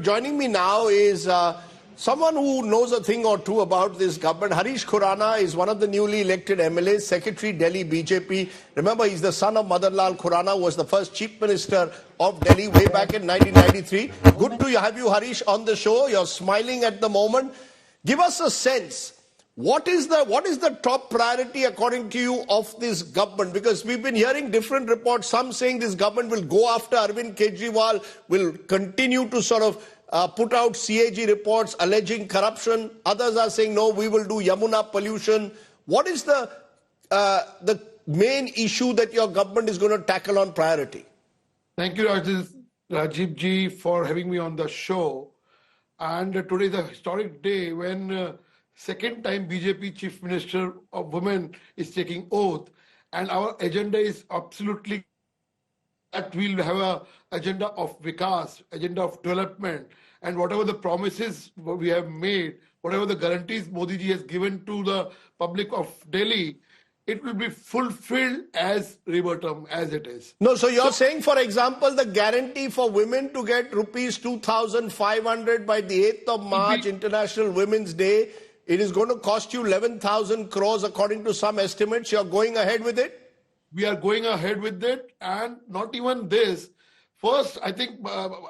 joining me now is someone who knows a thing or two about this government. Harish Khurana is one of the newly elected MLAs, Secretary Delhi BJP. Remember, he's the son of Madanlal Khurana, who was the first Chief Minister of Delhi way back in 1993. Good to have you, Harish, on the show. You're smiling at the moment. Give us a sense. What is the top priority, according to you, of this government? Because we've been hearing different reports, some saying this government will go after Arvind Kejriwal, will continue to sort of put out CAG reports alleging corruption. Others are saying, no, we will do Yamuna pollution. What is the main issue that your government is going to tackle on priority? Thank you, Rajiv ji, for having me on the show. And today is a historic day when second time BJP Chief Minister of Women is taking oath, and our agenda is absolutely that we'll have an agenda of Vikas, agenda of development, and whatever the promises we have made, whatever the guarantees Modi ji has given to the public of Delhi, it will be fulfilled as verbatim as it is. No, so you're saying, for example, the guarantee for women to get rupees 2,500 by the 8th of March, International Women's Day, it is going to cost you 11,000 crores according to some estimates. You're going ahead with it? We are going ahead with it, and not even this. First, I think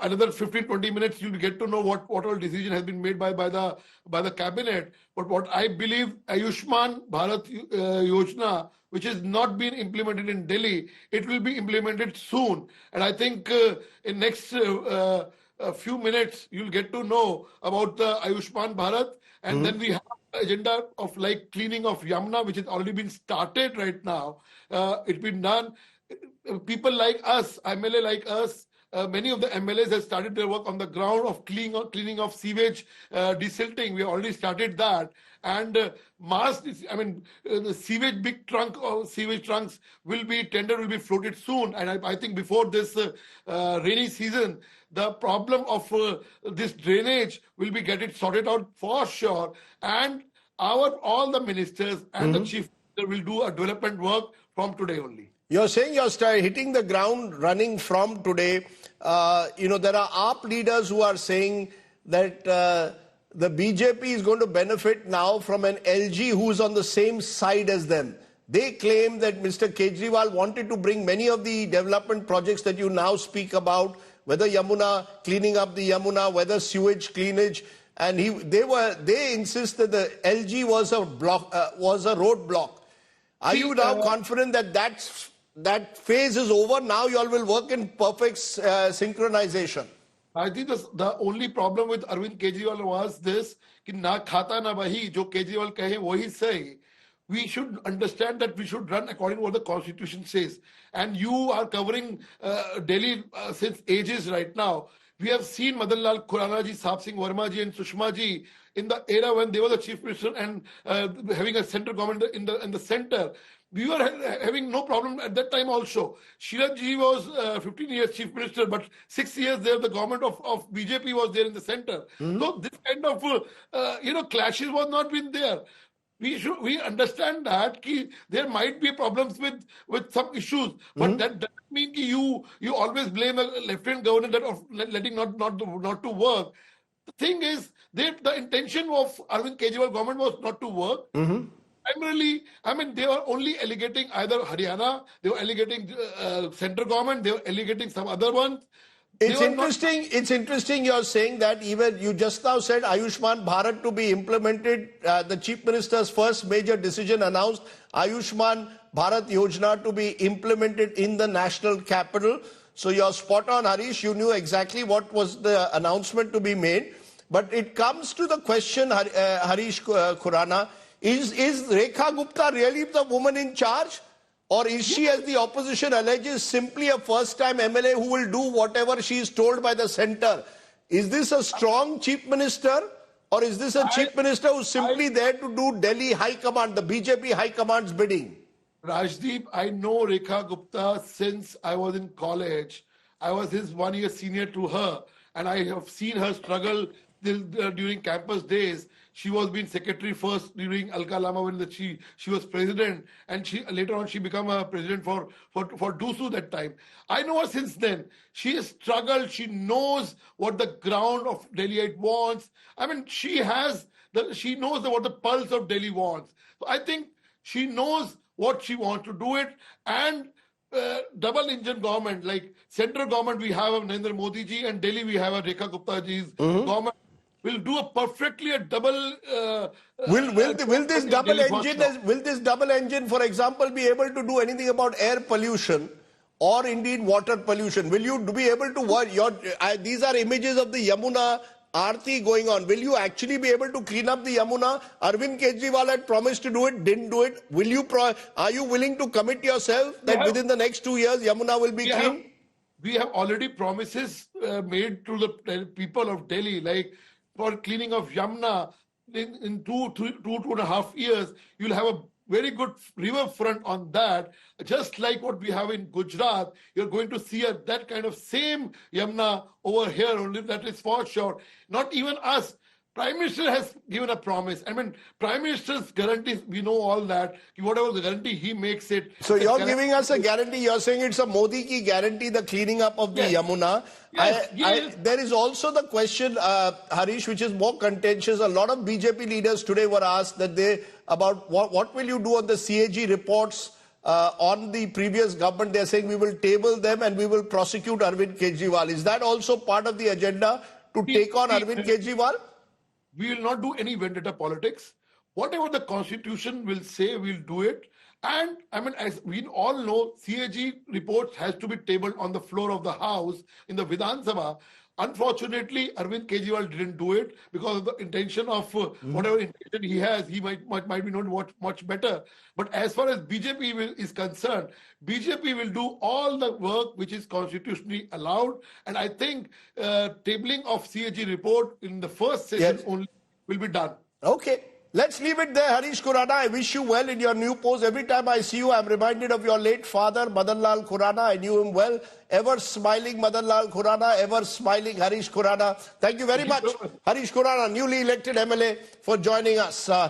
another 15-20 minutes you'll get to know what all decision has been made by the cabinet. But what I believe, Ayushman Bharat Yojana, which has not been implemented in Delhi, it will be implemented soon. And I think in next few minutes you'll get to know about the Ayushman Bharat. And then we have an agenda of like cleaning of Yamuna, which has already been started right now. It's been done. People like us, MLA like us, many of the MLAs have started their work on the ground of cleaning of sewage, desilting. We already started that. And the sewage big trunk or sewage trunks tender will be floated soon. And I think before this rainy season, the problem of this drainage will be sorted out for sure. And all the ministers and the chief minister will do a development work from today only. You're saying you're hitting the ground running from today. There are AAP leaders who are saying that the BJP is going to benefit now from an LG who's on the same side as them. They claim that Mr. Kejriwal wanted to bring many of the development projects that you now speak about, whether Yamuna, cleaning up the Yamuna, whether sewage cleanage, and they insist that the LG was a roadblock. Are you now confident that that phase is over? Now you all will work in perfect synchronization. I think the only problem with Arvind Kejriwal was this, कि ना खाता ना वही, जो Kejriwal कहे वही सही. We should understand that we should run according to what the constitution says. And you are covering Delhi since ages right now. We have seen Madanlal Khurana ji, Sahib Singh Verma ji and Sushma ji in the era when they were the chief minister and having a central government in the center. We were having no problem at that time also. Shiraj ji was 15 years chief minister, but 6 years there the government of BJP was there in the center. So this kind of clashes was not been there. We understand that there might be problems with some issues, but that doesn't mean you always blame a lieutenant governor of letting not to work. The thing is, the intention of Arvind Kejriwal government was not to work. Primarily, they were only allocating either Haryana, they were allocating central government, they were allocating some other ones. It's interesting you're saying that. Even you just now said Ayushman Bharat to be implemented. The Chief Minister's first major decision announced Ayushman Bharat Yojana to be implemented in the national capital. So you're spot on, Harish. You knew exactly what was the announcement to be made. But it comes to the question, Harish Khurana, is Rekha Gupta really the woman in charge? Or is she, as the opposition alleges, simply a first-time MLA who will do whatever she is told by the centre? Is this a strong chief minister? Or is this a chief minister who's simply there to do Delhi High Command, the BJP High Command's bidding? Rajdeep, I know Rekha Gupta since I was in college. I was his 1 year senior to her. And I have seen her struggle during campus days. She was being secretary first during Alka Lama when she was president, and she later on she became a president for Dusu that time. I know her since then. She has struggled. She knows what the ground of Delhiite wants. I mean, she knows what the pulse of Delhi wants. So I think she knows what she wants to do it. And double engine government, like central government we have of Narendra Modi ji, and Delhi we have a Rekha Gupta ji's government, will do a double. Will this double engine, for example, be able to do anything about air pollution or indeed water pollution? Will you be able to watch these are images of the Yamuna Aarti going on. Will you actually be able to clean up the Yamuna? Arvind Kejriwal had promised to do it, didn't do it. Are you willing to commit yourself that within the next 2 years Yamuna will be clean? We have already promises made to the people of Delhi, like for cleaning of Yamuna in 2.5 years, you'll have a very good riverfront on that. Just like what we have in Gujarat, you're going to see that kind of same Yamuna over here, only that is for sure. Not even us. Prime Minister has given a promise. I mean, Prime Minister's guarantees, we know all that. Whatever the guarantee, he makes it. So you're giving us a guarantee. You're saying it's a Modi ki guarantee, the cleaning up of the Yamuna. Yes. There is also the question, Harish, which is more contentious. A lot of BJP leaders today were asked about what will you do on the CAG reports on the previous government. They're saying we will table them and we will prosecute Arvind Kejriwal. Is that also part of the agenda to take on Arvind Kejriwal? We will not do any vendetta politics. Whatever the constitution will say, we'll do it. And I mean, as we all know, CAG reports has to be tabled on the floor of the House in the Vidhan Sabha. Unfortunately, Arvind Kejriwal didn't do it because of the intention of whatever intention he has. He might be known much better. But as far as BJP is concerned, BJP will do all the work which is constitutionally allowed. And I think tabling of CAG report in the first session only will be done. Okay. Let's leave it there. Harish Khurana, I wish you well in your new post. Every time I see you, I'm reminded of your late father, Madan Lal Khurana. I knew him well. Ever smiling Madan Lal Khurana, ever smiling Harish Khurana. Thank you very much, Harish Khurana, newly elected MLA, for joining us.